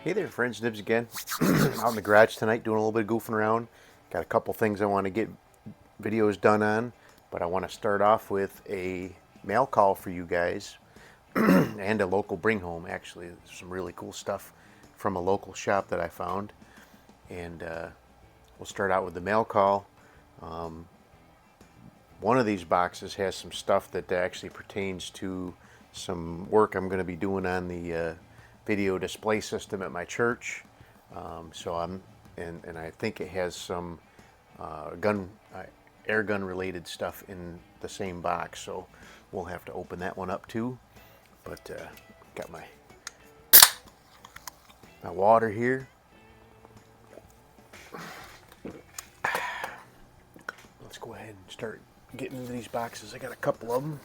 Hey there friends, Nibs again. Out in the garage tonight doing a little bit of goofing around. Got a couple things I want to get videos done on, but I want to start off with a mail call for you guys and a local bring home. Actually, there's some really cool stuff from a local shop that I found. And we'll start out with the mail call. One of these boxes has some stuff that actually pertains to some work I'm going to be doing on the video display system at my church. And I think it has some gun, air gun related stuff in the same box. So we'll have to open that one up too. But got my water here. Let's go ahead and start getting into these boxes. I got a couple of them.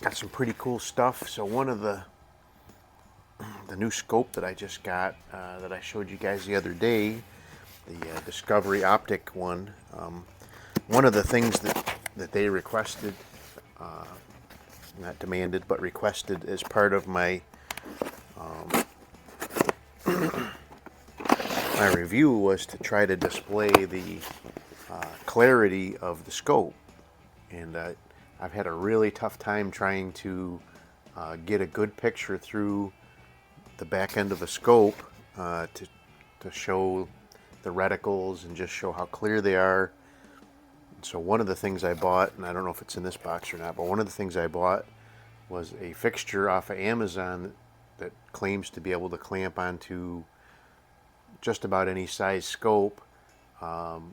Got some pretty cool stuff. So one of the new scope that I just got that I showed you guys the other day, the Discovery Optic one. One of the things that they requested, not demanded, but requested as part of my my review was to try to display the clarity of the scope. And I've had a really tough time trying to get a good picture through the back end of the scope to show the reticles and just show how clear they are. So one of the things I bought, and I don't know if it's in this box or not, but one of the things I bought was a fixture off of Amazon that claims to be able to clamp onto just about any size scope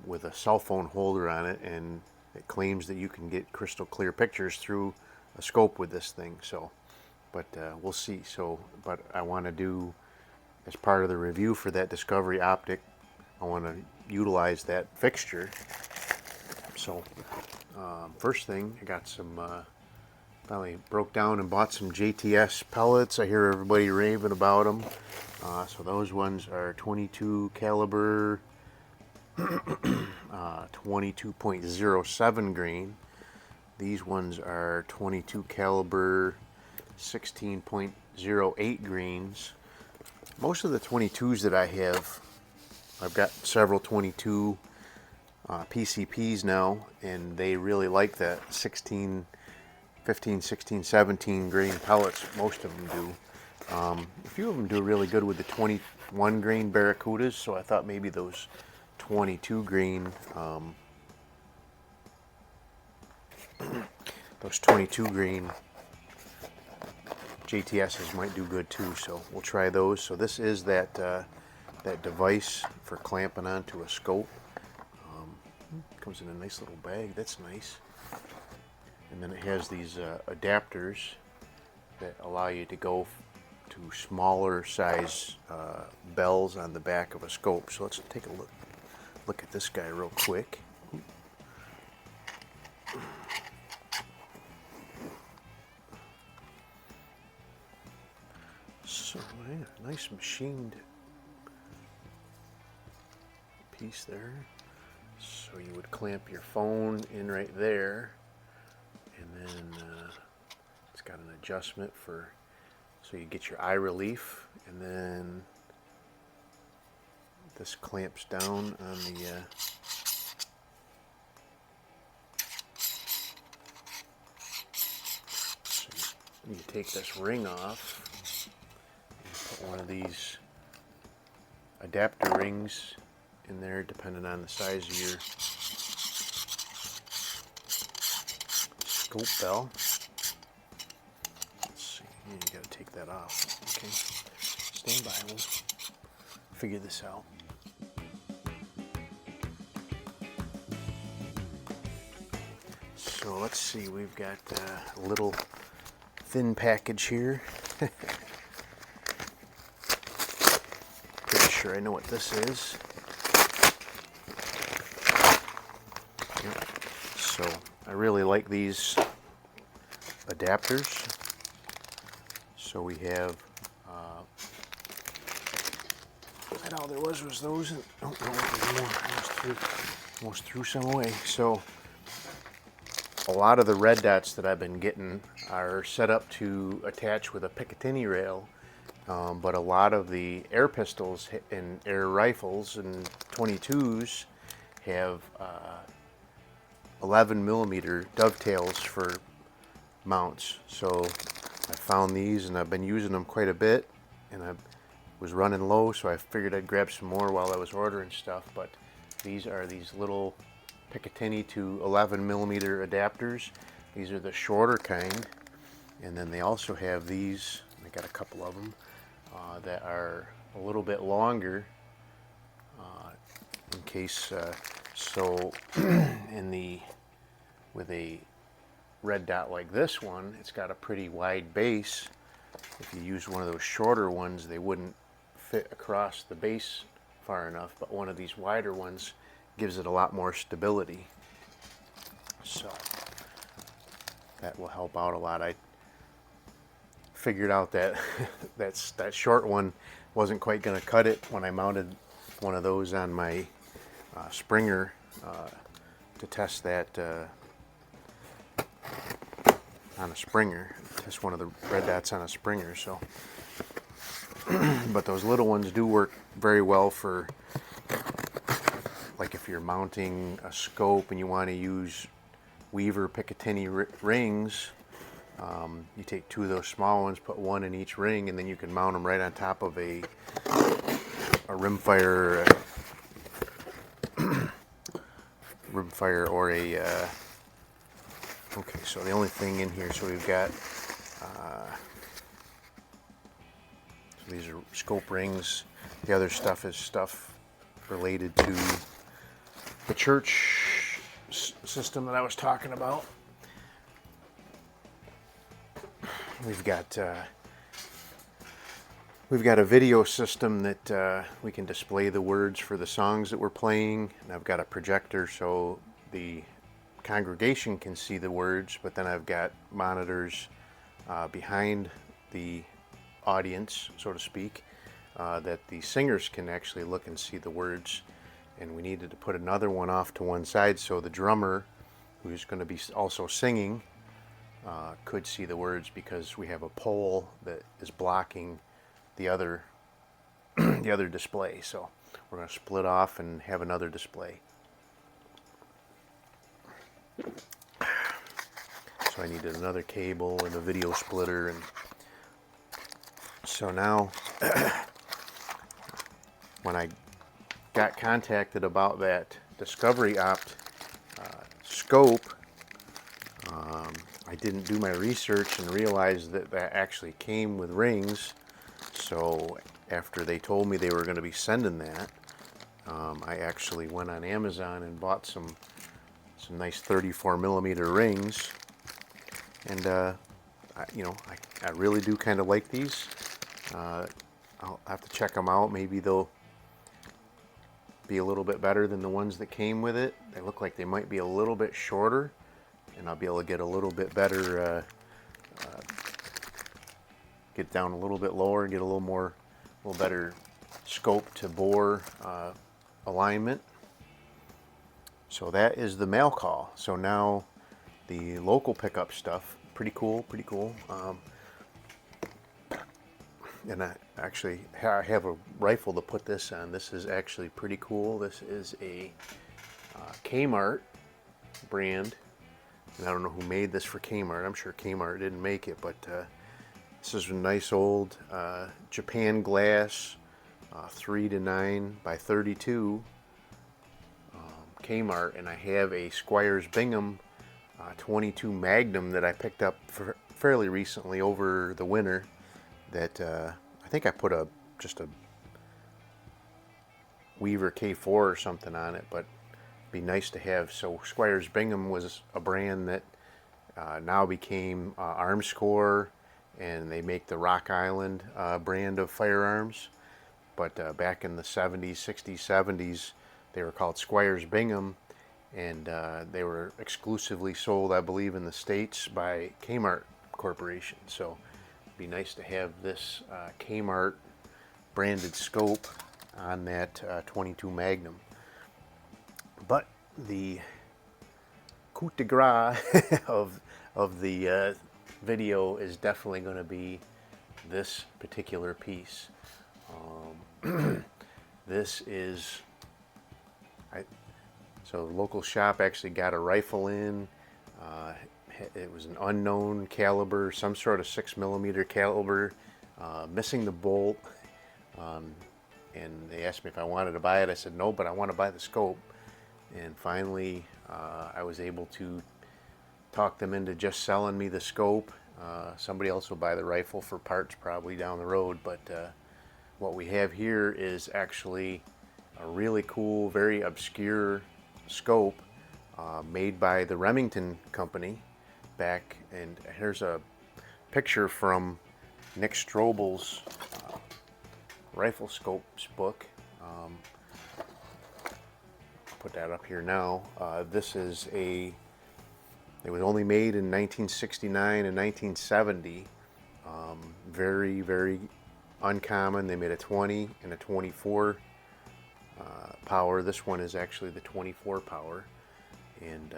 with a cell phone holder on it, and it claims that you can get crystal clear pictures through a scope with this thing. So, but we'll see. So, but I want to do, as part of the review for that Discovery Optic, I want to utilize that fixture. So, first thing, I got some, finally broke down and bought some JTS pellets. I hear everybody raving about them. So those ones are 22 caliber, 22.07 grain. These ones are 22 caliber, 16.08 grains. Most of the 22s that I have, I've got several 22 PCPs now, and they really like that 15, 16, 17 grain pellets. Most of them do. A few of them do really good with the 21 grain Barracudas, so I thought maybe those 22 grain JTSs might do good too, so we'll try those. So this is that that device for clamping onto a scope. Comes in a nice little bag. That's nice. And then it has these adapters that allow you to go to smaller size bells on the back of a scope. So let's take a look at this guy real quick. So yeah, nice machined piece there. So you would clamp your phone in right there, and then it's got an adjustment for, so you get your eye relief, and then this clamps down on the so you take this ring off and put one of these adapter rings in there, depending on the size of your scope bell. Let's see, you gotta take that off. Okay, stand by, we'll figure this out. So let's see, we've got a little thin package here. Pretty sure I know what this is. So I really like these adapters. So we have, and all there was those, and oh no, there's more. Almost threw some away. So a lot of the red dots that I've been getting are set up to attach with a Picatinny rail but a lot of the air pistols and air rifles and 22s have 11 millimeter dovetails for mounts. So I found these and I've been using them quite a bit, and I was running low, so I figured I'd grab some more while I was ordering stuff. But these are these little Picatinny to 11 millimeter adapters. These are the shorter kind, and then they also have these, I got a couple of them, that are a little bit longer in case, so with a red dot like this one, it's got a pretty wide base. If you use one of those shorter ones, they wouldn't fit across the base far enough, but one of these wider ones gives it a lot more stability. So that will help out a lot. I figured out that that short one wasn't quite going to cut it when I mounted one of those on my Springer to test that on a Springer, test one of the red dots on a Springer. So, but those little ones do work very well for, like, if you're mounting a scope and you want to use Weaver Picatinny rings. You take two of those small ones, put one in each ring, and then you can mount them right on top of a rimfire or a okay, so the only thing in here, so we've got so these are scope rings. The other stuff is stuff related to the church system that I was talking about. We've got a video system that we can display the words for the songs that we're playing, and I've got a projector so the congregation can see the words, but then I've got monitors behind the audience, so to speak, that the singers can actually look and see the words. And we needed to put another one off to one side so the drummer, who's going to be also singing, could see the words, because we have a pole that is blocking the other the other display. So we're going to split off and have another display. So I needed another cable and a video splitter, and so now when I got contacted about that Discovery Opt scope, I didn't do my research and realized that that actually came with rings. So after they told me they were going to be sending that, I actually went on Amazon and bought some nice 34 millimeter rings. And I really do kind of like these. I'll have to check them out. Maybe they'll be a little bit better than the ones that came with it. They look like they might be a little bit shorter, and I'll be able to get a little bit better, get down a little bit lower, get a little better scope to bore alignment. So that is the mail call. So now the local pickup stuff, pretty cool. And I have a rifle to put this on. This is actually pretty cool. This is a Kmart brand. And I don't know who made this for Kmart. I'm sure Kmart didn't make it, but this is a nice old Japan glass 3-9 by 32 Kmart, and I have a Squires Bingham 22 Magnum that I picked up fairly recently over the winter. That I think I put just a Weaver K4 or something on it, but it'd be nice to have. So Squires Bingham was a brand that now became Armscore, and they make the Rock Island brand of firearms. But back in the 70s, 60s, 70s, they were called Squires Bingham, and they were exclusively sold, I believe, in the States by Kmart Corporation. So be nice to have this Kmart branded scope on that 22 Magnum. But the coup de grace of the video is definitely going to be this particular piece. This is, so the local shop actually got a rifle in. It was an unknown caliber, some sort of 6mm caliber, missing the bolt. And they asked me if I wanted to buy it. I said no, but I want to buy the scope. And finally, I was able to talk them into just selling me the scope. Somebody else will buy the rifle for parts probably down the road, but what we have here is actually a really cool, very obscure scope made by the Remington company back. And here's a picture from Nick Strobel's rifle scopes book. Put that up here now. This is it was only made in 1969 and 1970. Very, very uncommon. They made a 20 and a 24 power. This one is actually the 24 power, and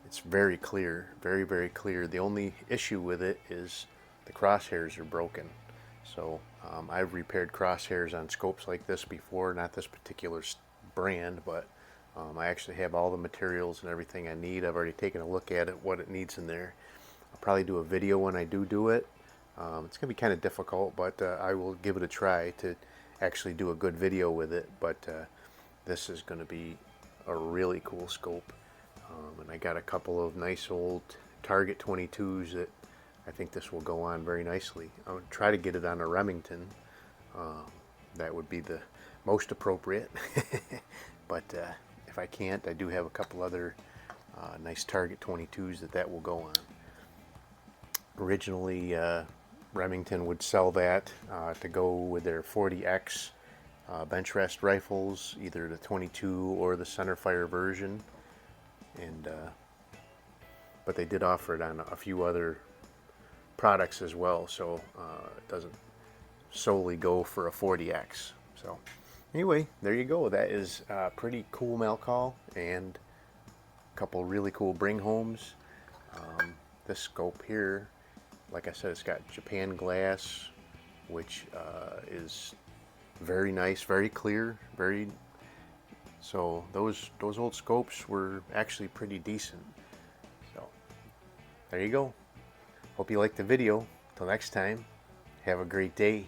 it's very clear, very, very clear. The only issue with it is the crosshairs are broken. So I've repaired crosshairs on scopes like this before, not this particular brand, but I actually have all the materials and everything I need. I've already taken a look at it, what it needs in there. I'll probably do a video when I do it. It's going to be kind of difficult, but I will give it a try to actually do a good video with it. But this is going to be a really cool scope. And I got a couple of nice old Target 22s that I think this will go on very nicely. I'll try to get it on a Remington. That would be the most appropriate. But if I can't, I do have a couple other nice Target 22s that will go on. Originally, Remington would sell that to go with their 40X bench rest rifles, either the 22 or the centerfire version. And but they did offer it on a few other products as well, so it doesn't solely go for a 40X. So anyway, there you go. That is a pretty cool Malcol and a couple really cool bring homes. This scope here, like I said, it's got Japan glass, which is very nice, very clear, very. So those old scopes were actually pretty decent. So there you go. Hope you liked the video. Till next time, have a great day.